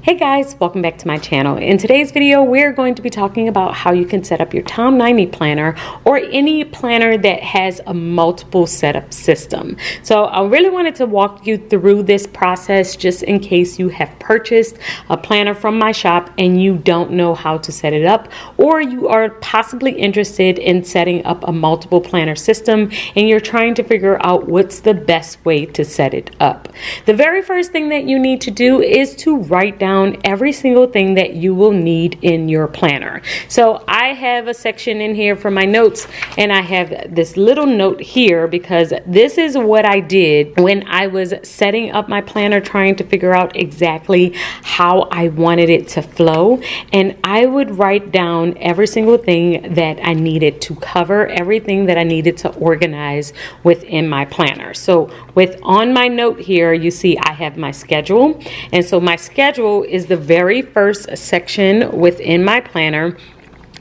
Hey guys, welcome back to my channel. In today's video, we're going to be talking about how you can set up your Tom 90 planner or any planner that has a multiple setup system. So I really wanted to walk you through this process just in case you have purchased a planner from my shop and you don't know how to set it up, or you are possibly interested in setting up a multiple planner system and you're trying to figure out what's the best way to set it up. The very first thing that you need to do is to write down every single thing that you will need in your planner. So I have a section in here for my notes, and I have this little note here because this is what I did when I was setting up my planner, trying to figure out exactly how I wanted it to flow. And I would write down every single thing that I needed to cover, everything that I needed to organize within my planner. So on my note here, you see I have my schedule. And so my schedule is the very first section within my planner.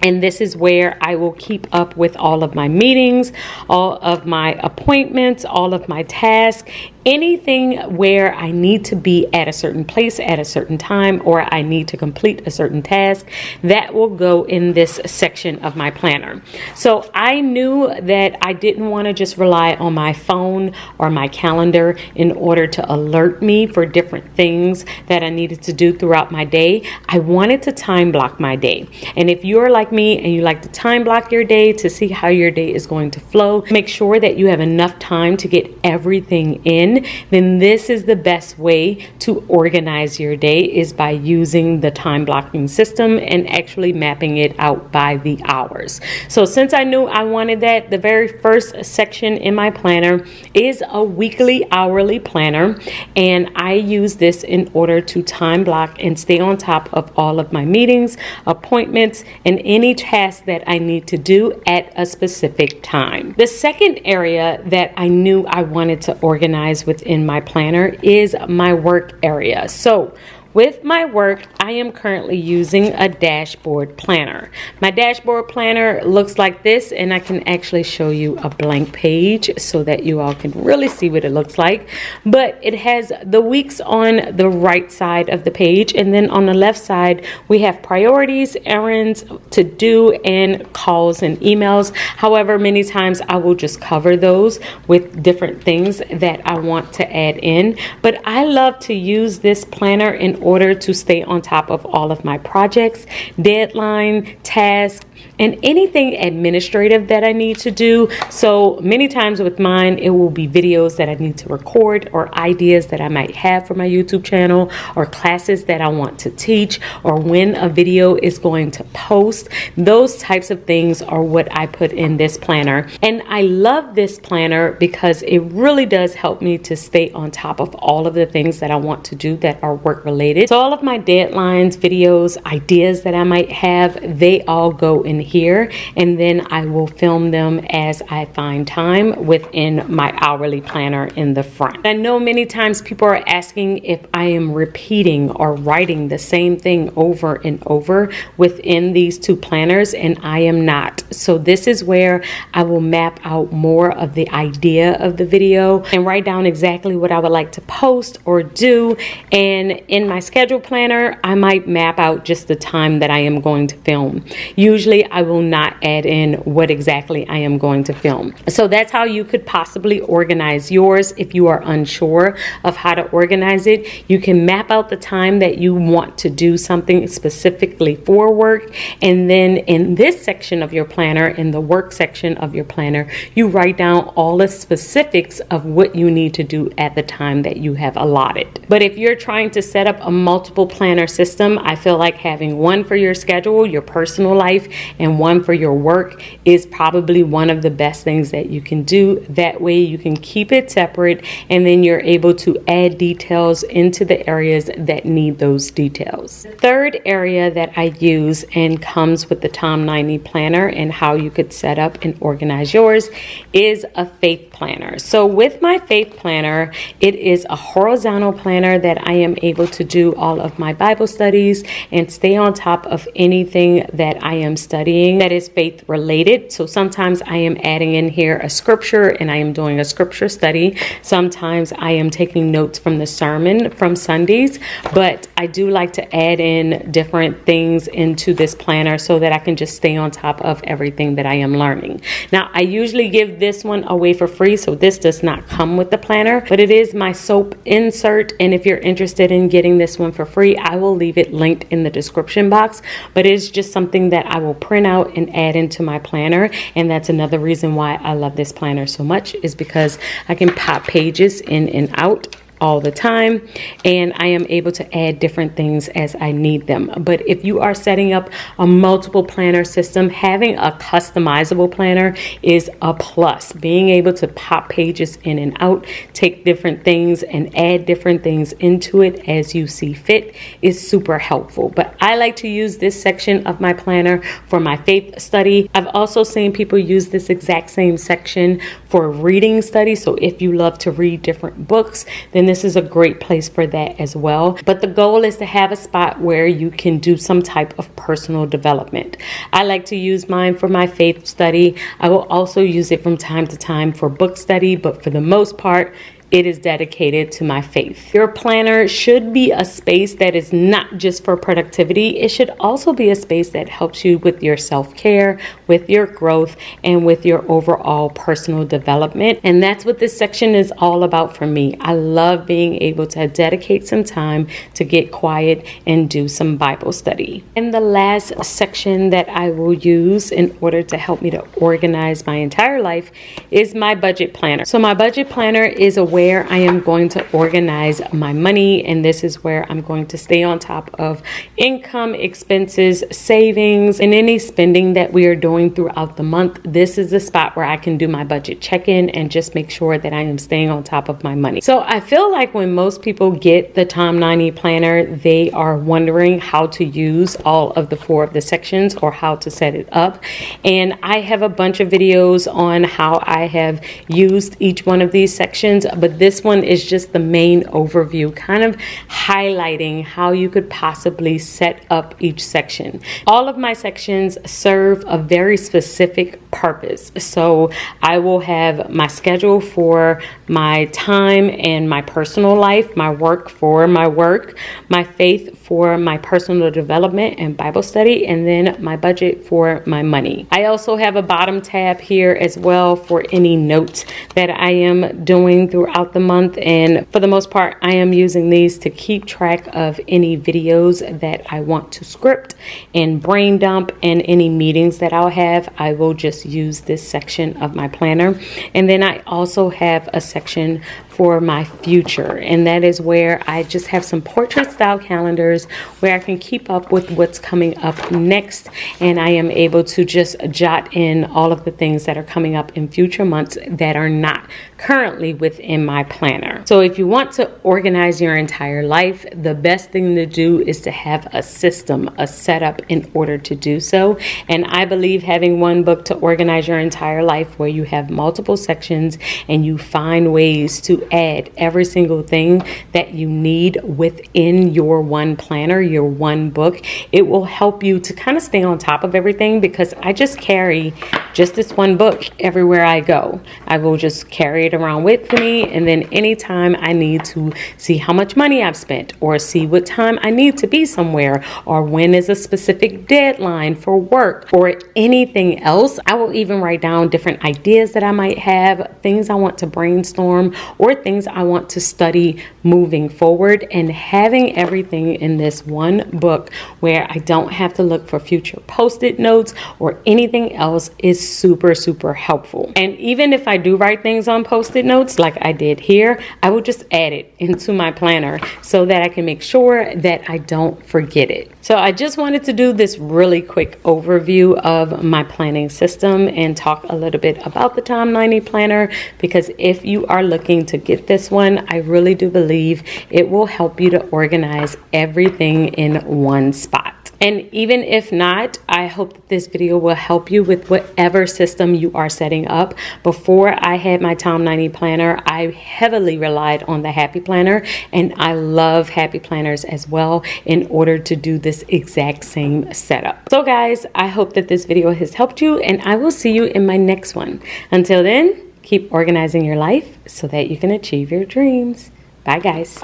And this is where I will keep up with all of my meetings, all of my appointments, all of my tasks, anything where I need to be at a certain place at a certain time, or I need to complete a certain task, that will go in this section of my planner. So I knew that I didn't want to just rely on my phone or my calendar in order to alert me for different things that I needed to do throughout my day. I wanted to time block my day. And if you're like me and you like to time block your day to see how your day is going to flow, make sure that you have enough time to get everything in, then this is the best way to organize your day, is by using the time blocking system and actually mapping it out by the hours. So since I knew I wanted that, the very first section in my planner is a weekly hourly planner, and I use this in order to time block and stay on top of all of my meetings, appointments, and any task that I need to do at a specific time. The second area that I knew I wanted to organize within my planner is my work area. So with my work, I am currently using a dashboard planner. My dashboard planner looks like this, and I can actually show you a blank page so that you all can really see what it looks like. But it has the weeks on the right side of the page, and then on the left side, we have priorities, errands to do, and calls and emails. However, many times I will just cover those with different things that I want to add in. But I love to use this planner in order to stay on top of all of my projects, deadline, tasks, and anything administrative that I need to do. So many times with mine, it will be videos that I need to record, or ideas that I might have for my YouTube channel, or classes that I want to teach, or when a video is going to post. Those types of things are what I put in this planner. And I love this planner because it really does help me to stay on top of all of the things that I want to do that are work related. So all of my deadlines, videos, ideas that I might have, they all go in here, and then I will film them as I find time within my hourly planner in the front. I know many times people are asking if I am repeating or writing the same thing over and over within these two planners, and I am not. So this is where I will map out more of the idea of the video and write down exactly what I would like to post or do. And in my schedule planner, I might map out just the time that I am going to film. Usually I will not add in what exactly I am going to film. So that's how you could possibly organize yours. If you are unsure of how to organize it, you can map out the time that you want to do something specifically for work. And then in this section of your planner, in the work section of your planner, you write down all the specifics of what you need to do at the time that you have allotted. But if you're trying to set up a multiple planner system, I feel like having one for your schedule, your personal life, and one for your work is probably one of the best things that you can do. That way you can keep it separate, and then you're able to add details into the areas that need those details. The third area that I use and comes with the Tom 90 planner and how you could set up and organize yours is a faith planner. So with my faith planner, it is a horizontal planner that I am able to do all of my Bible studies and stay on top of anything that I am studying studying that is faith related. So sometimes I am adding in here a scripture and I am doing a scripture study. Sometimes I am taking notes from the sermon from Sundays, but I do like to add in different things into this planner so that I can just stay on top of everything that I am learning. Now, I usually give this one away for free, so this does not come with the planner, but it is my soap insert. And if you're interested in getting this one for free, I will leave it linked in the description box. But it's just something that I will print out and add into my planner. And that's another reason why I love this planner so much, is because I can pop pages in and out all the time, and I am able to add different things as I need them. But if you are setting up a multiple planner system, having a customizable planner is a plus. Being able to pop pages in and out, take different things and add different things into it as you see fit is super helpful. But I like to use this section of my planner for my faith study. I've also seen people use this exact same section for reading study. So if you love to read different books, then this is a great place for that as well. But the goal is to have a spot where you can do some type of personal development. I like to use mine for my faith study. I will also use it from time to time for book study, but for the most part, it is dedicated to my faith. Your planner should be a space that is not just for productivity. It should also be a space that helps you with your self-care, with your growth, and with your overall personal development. And that's what this section is all about for me. I love being able to dedicate some time to get quiet and do some Bible study. And the last section that I will use in order to help me to organize my entire life is my budget planner. So my budget planner is a where I am going to organize my money, and this is where I'm going to stay on top of income, expenses, savings, and any spending that we are doing throughout the month. This is the spot where I can do my budget check-in and just make sure that I am staying on top of my money. So I feel like when most people get the Tom 90 planner, they are wondering how to use all of the 4 of the sections or how to set it up. And I have a bunch of videos on how I have used each one of these sections, but this one is just the main overview, kind of highlighting how you could possibly set up each section. All of my sections serve a very specific purpose. So I will have my schedule for my time and my personal life, my work for my work, my faith for my personal development and Bible study, and then my budget for my money. I also have a bottom tab here as well for any notes that I am doing throughout the month. And for the most part, I am using these to keep track of any videos that I want to script and brain dump, and any meetings that I'll have. I will just use this section of my planner. And then I also have a section for my future, and that is where I just have some portrait style calendars where I can keep up with what's coming up next, and I am able to just jot in all of the things that are coming up in future months that are not currently within my planner. So if you want to organize your entire life, the best thing to do is to have a system, a setup in order to do so. And I believe having one book to organize your entire life, where you have multiple sections and you find ways to add every single thing that you need within your one planner, your one book, it will help you to kind of stay on top of everything, because I just carry just this one book everywhere I go. I will just carry it around with me, and then anytime I need to see how much money I've spent, or see what time I need to be somewhere, or when is a specific deadline for work, or anything else, I will even write down different ideas that I might have, things I want to brainstorm, or things I want to study moving forward. And having everything in this one book where I don't have to look for future post-it notes or anything else is super helpful. And even if I do write things on post-it notes like I did here, I will just add it into my planner so that I can make sure that I don't forget it. So I just wanted to do this really quick overview of my planning system and talk a little bit about the Tom 90 planner, because if you are looking to get this one, I really do believe it will help you to organize everything in one spot. And even if not, I hope that this video will help you with whatever system you are setting up. Before I had my Tom 90 planner, I heavily relied on the Happy Planner, and I love Happy Planners as well in order to do this exact same setup. So guys, I hope that this video has helped you, and I will see you in my next one. Until then, keep organizing your life so that you can achieve your dreams. Bye guys.